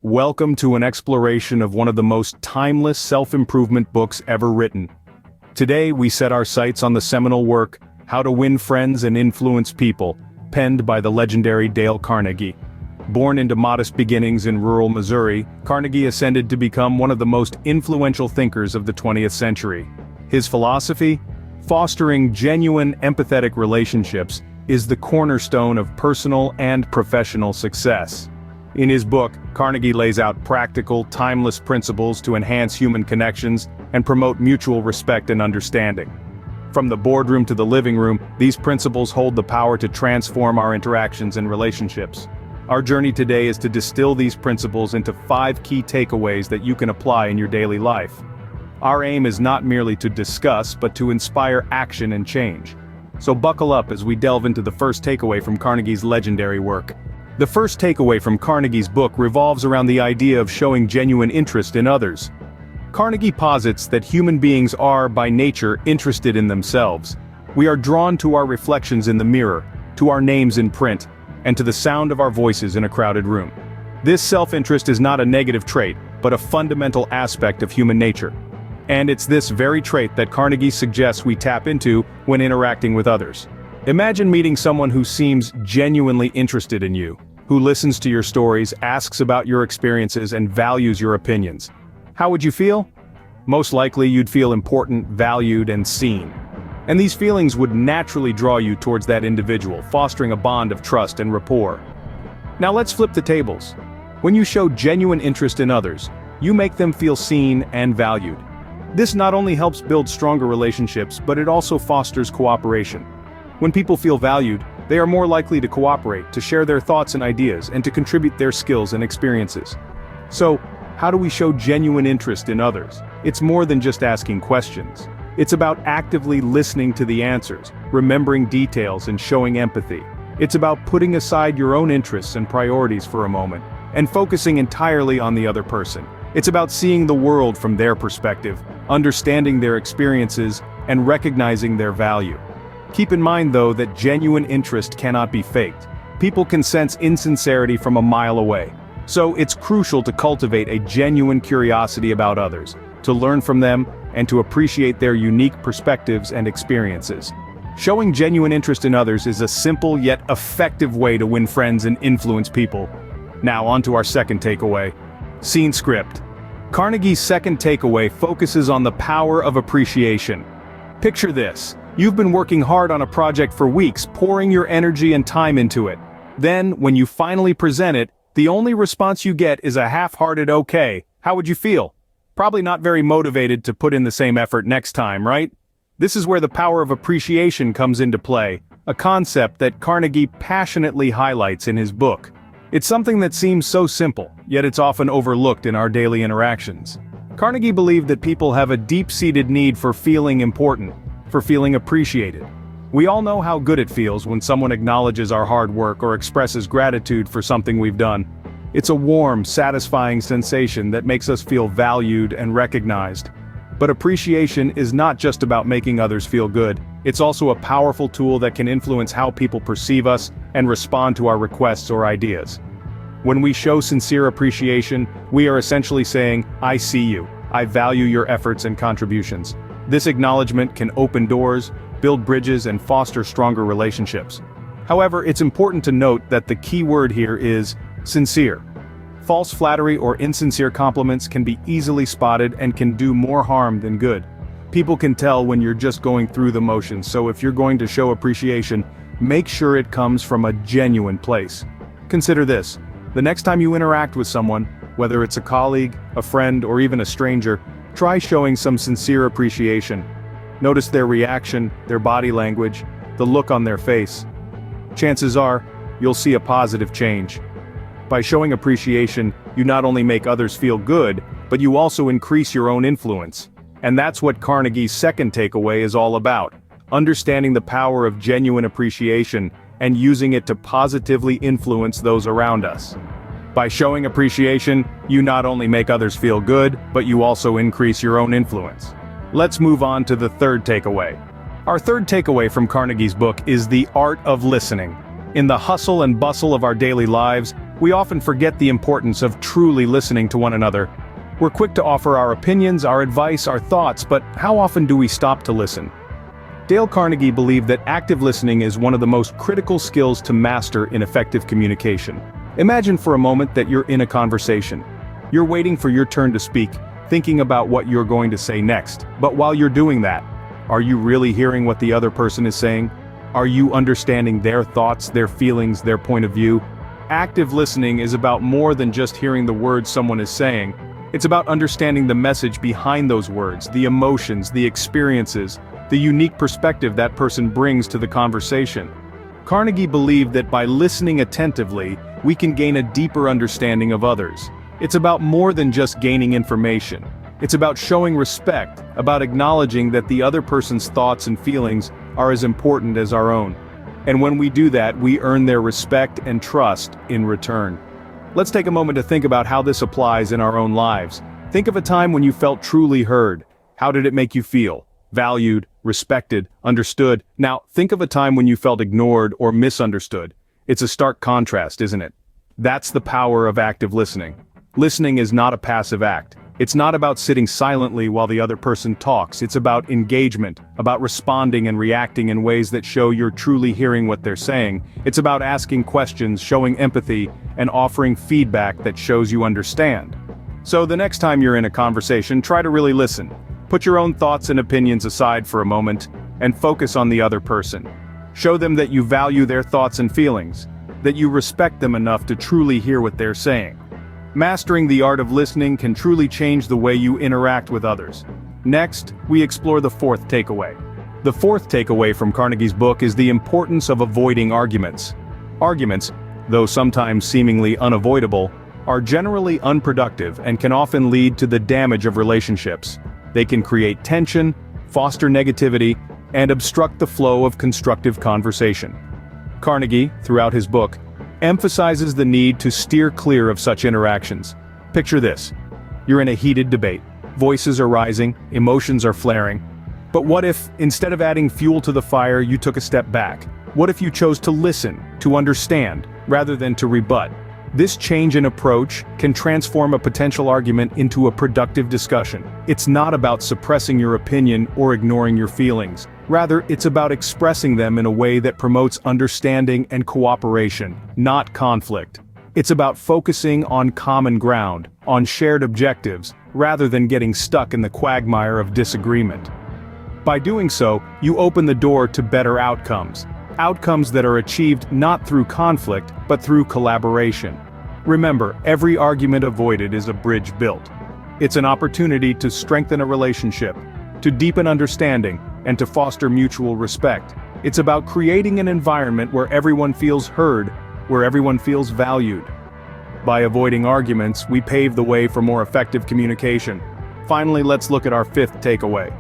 Welcome to an exploration of one of the most timeless self-improvement books ever written. Today we set our sights on the seminal work, How to Win Friends and Influence People, penned by the legendary Dale Carnegie. Born into modest beginnings in rural Missouri, Carnegie ascended to become one of the most influential thinkers of the 20th century. His philosophy? Fostering genuine, empathetic relationships is the cornerstone of personal and professional success. In his book, Carnegie lays out practical, timeless principles to enhance human connections and promote mutual respect and understanding. From the boardroom to the living room, these principles hold the power to transform our interactions and relationships. Our journey today is to distill these principles into 5 key takeaways that you can apply in your daily life. Our aim is not merely to discuss, but to inspire action and change. So buckle up as we delve into the first takeaway from Carnegie's legendary work. The first takeaway from Carnegie's book revolves around the idea of showing genuine interest in others. Carnegie posits that human beings are, by nature, interested in themselves. We are drawn to our reflections in the mirror, to our names in print, and to the sound of our voices in a crowded room. This self-interest is not a negative trait, but a fundamental aspect of human nature. And it's this very trait that Carnegie suggests we tap into when interacting with others. Imagine meeting someone who seems genuinely interested in you, who listens to your stories, asks about your experiences, and values your opinions. How would you feel? Most likely you'd feel important, valued, and seen. And these feelings would naturally draw you towards that individual, fostering a bond of trust and rapport. Now let's flip the tables. When you show genuine interest in others, you make them feel seen and valued. This not only helps build stronger relationships, but it also fosters cooperation. When people feel valued, they are more likely to cooperate, to share their thoughts and ideas, and to contribute their skills and experiences. So, how do we show genuine interest in others? It's more than just asking questions. It's about actively listening to the answers, remembering details, and showing empathy. It's about putting aside your own interests and priorities for a moment, and focusing entirely on the other person. It's about seeing the world from their perspective, understanding their experiences, and recognizing their value. Keep in mind though that genuine interest cannot be faked. People can sense insincerity from a mile away. So it's crucial to cultivate a genuine curiosity about others, to learn from them, and to appreciate their unique perspectives and experiences. Showing genuine interest in others is a simple yet effective way to win friends and influence people. Now on to our second takeaway. Scene script. Carnegie's second takeaway focuses on the power of appreciation. Picture this. You've been working hard on a project for weeks, pouring your energy and time into it. Then, when you finally present it, the only response you get is a half-hearted okay. How would you feel? Probably not very motivated to put in the same effort next time, right? This is where the power of appreciation comes into play, a concept that Carnegie passionately highlights in his book. It's something that seems so simple, yet it's often overlooked in our daily interactions. Carnegie believed that people have a deep-seated need for feeling important, for feeling appreciated. We all know how good it feels when someone acknowledges our hard work or expresses gratitude for something we've done. It's a warm, satisfying sensation that makes us feel valued and recognized. But appreciation is not just about making others feel good. It's also a powerful tool that can influence how people perceive us and respond to our requests or ideas. When we show sincere appreciation, we are essentially saying, "I see you. I value your efforts and contributions." This acknowledgement can open doors, build bridges, and foster stronger relationships. However, it's important to note that the key word here is sincere. False flattery or insincere compliments can be easily spotted and can do more harm than good. People can tell when you're just going through the motions, so if you're going to show appreciation, make sure it comes from a genuine place. Consider this. The next time you interact with someone, whether it's a colleague, a friend, or even a stranger, try showing some sincere appreciation. Notice their reaction, their body language, the look on their face. Chances are, you'll see a positive change. By showing appreciation, you not only make others feel good, but you also increase your own influence. And that's what Carnegie's second takeaway is all about, understanding the power of genuine appreciation and using it to positively influence those around us. By showing appreciation, you not only make others feel good, but you also increase your own influence. Let's move on to the third takeaway. Our third takeaway from Carnegie's book is the art of listening. In the hustle and bustle of our daily lives, we often forget the importance of truly listening to one another. We're quick to offer our opinions, our advice, our thoughts, but how often do we stop to listen? Dale Carnegie believed that active listening is one of the most critical skills to master in effective communication. Imagine for a moment that you're in a conversation. You're waiting for your turn to speak, thinking about what you're going to say next. But while you're doing that, are you really hearing what the other person is saying? Are you understanding their thoughts, their feelings, their point of view? Active listening is about more than just hearing the words someone is saying. It's about understanding the message behind those words, the emotions, the experiences, the unique perspective that person brings to the conversation. Carnegie believed that by listening attentively, we can gain a deeper understanding of others. It's about more than just gaining information. It's about showing respect, about acknowledging that the other person's thoughts and feelings are as important as our own. And when we do that, we earn their respect and trust in return. Let's take a moment to think about how this applies in our own lives. Think of a time when you felt truly heard. How did it make you feel? Valued, respected, understood. Now, think of a time when you felt ignored or misunderstood. It's a stark contrast, isn't it? That's the power of active listening. Listening is not a passive act. It's not about sitting silently while the other person talks. It's about engagement, about responding and reacting in ways that show you're truly hearing what they're saying. It's about asking questions, showing empathy, and offering feedback that shows you understand. So the next time you're in a conversation, try to really listen. Put your own thoughts and opinions aside for a moment, and focus on the other person. Show them that you value their thoughts and feelings, that you respect them enough to truly hear what they're saying. Mastering the art of listening can truly change the way you interact with others. Next, we explore the fourth takeaway. The fourth takeaway from Carnegie's book is the importance of avoiding arguments. Arguments, though sometimes seemingly unavoidable, are generally unproductive and can often lead to the damage of relationships. They can create tension, foster negativity, and obstruct the flow of constructive conversation. Carnegie, throughout his book, emphasizes the need to steer clear of such interactions. Picture this. You're in a heated debate. Voices are rising, emotions are flaring. But what if, instead of adding fuel to the fire, you took a step back? What if you chose to listen, to understand, rather than to rebut? This change in approach can transform a potential argument into a productive discussion. It's not about suppressing your opinion or ignoring your feelings. Rather, it's about expressing them in a way that promotes understanding and cooperation, not conflict. It's about focusing on common ground, on shared objectives, rather than getting stuck in the quagmire of disagreement. By doing so, you open the door to better outcomes. Outcomes that are achieved not through conflict, but through collaboration. Remember, every argument avoided is a bridge built. It's an opportunity to strengthen a relationship, to deepen understanding, and to foster mutual respect. It's about creating an environment where everyone feels heard, where everyone feels valued. By avoiding arguments, we pave the way for more effective communication. Finally, let's look at our fifth takeaway.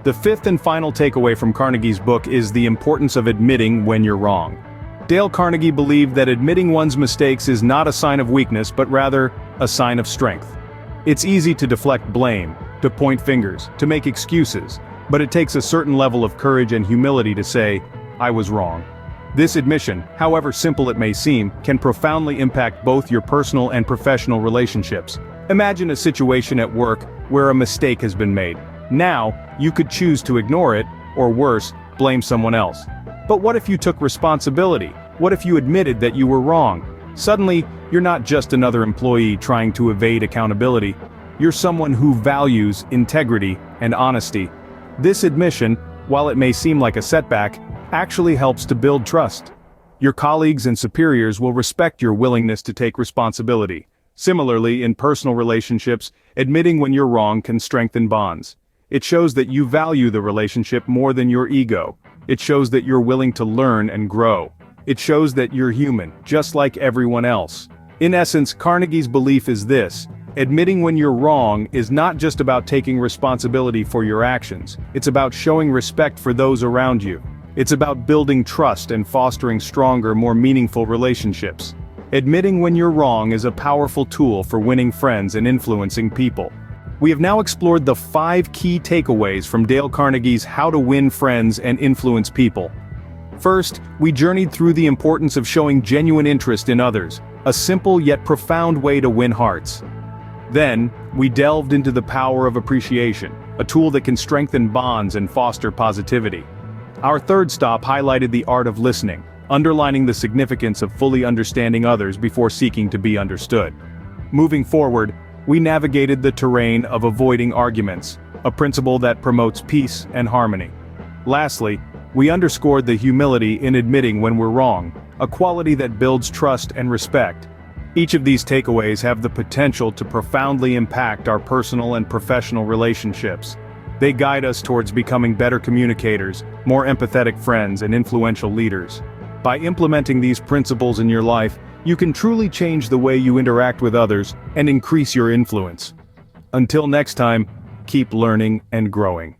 The fifth and final takeaway from Carnegie's book is the importance of admitting when you're wrong. Dale Carnegie believed that admitting one's mistakes is not a sign of weakness, but rather a sign of strength. It's easy to deflect blame, to point fingers, to make excuses, but it takes a certain level of courage and humility to say, "I was wrong." This admission, however simple it may seem, can profoundly impact both your personal and professional relationships. Imagine a situation at work where a mistake has been made. Now, you could choose to ignore it, or worse, blame someone else. But what if you took responsibility? What if you admitted that you were wrong? Suddenly, you're not just another employee trying to evade accountability. You're someone who values integrity and honesty. This admission, while it may seem like a setback, actually helps to build trust. Your colleagues and superiors will respect your willingness to take responsibility. Similarly, in personal relationships, admitting when you're wrong can strengthen bonds. It shows that you value the relationship more than your ego. It shows that you're willing to learn and grow. It shows that you're human, just like everyone else. In essence, Carnegie's belief is this: admitting when you're wrong is not just about taking responsibility for your actions. It's about showing respect for those around you. It's about building trust and fostering stronger, more meaningful relationships. Admitting when you're wrong is a powerful tool for winning friends and influencing people. We have now explored the 5 key takeaways from Dale Carnegie's How to Win Friends and Influence People. First, we journeyed through the importance of showing genuine interest in others, a simple yet profound way to win hearts. Then, we delved into the power of appreciation, a tool that can strengthen bonds and foster positivity. Our third stop highlighted the art of listening, underlining the significance of fully understanding others before seeking to be understood. Moving forward, we navigated the terrain of avoiding arguments, a principle that promotes peace and harmony. Lastly, we underscored the humility in admitting when we're wrong, a quality that builds trust and respect. Each of these takeaways have the potential to profoundly impact our personal and professional relationships. They guide us towards becoming better communicators, more empathetic friends, and influential leaders. By implementing these principles in your life, you can truly change the way you interact with others and increase your influence. Until next time, keep learning and growing.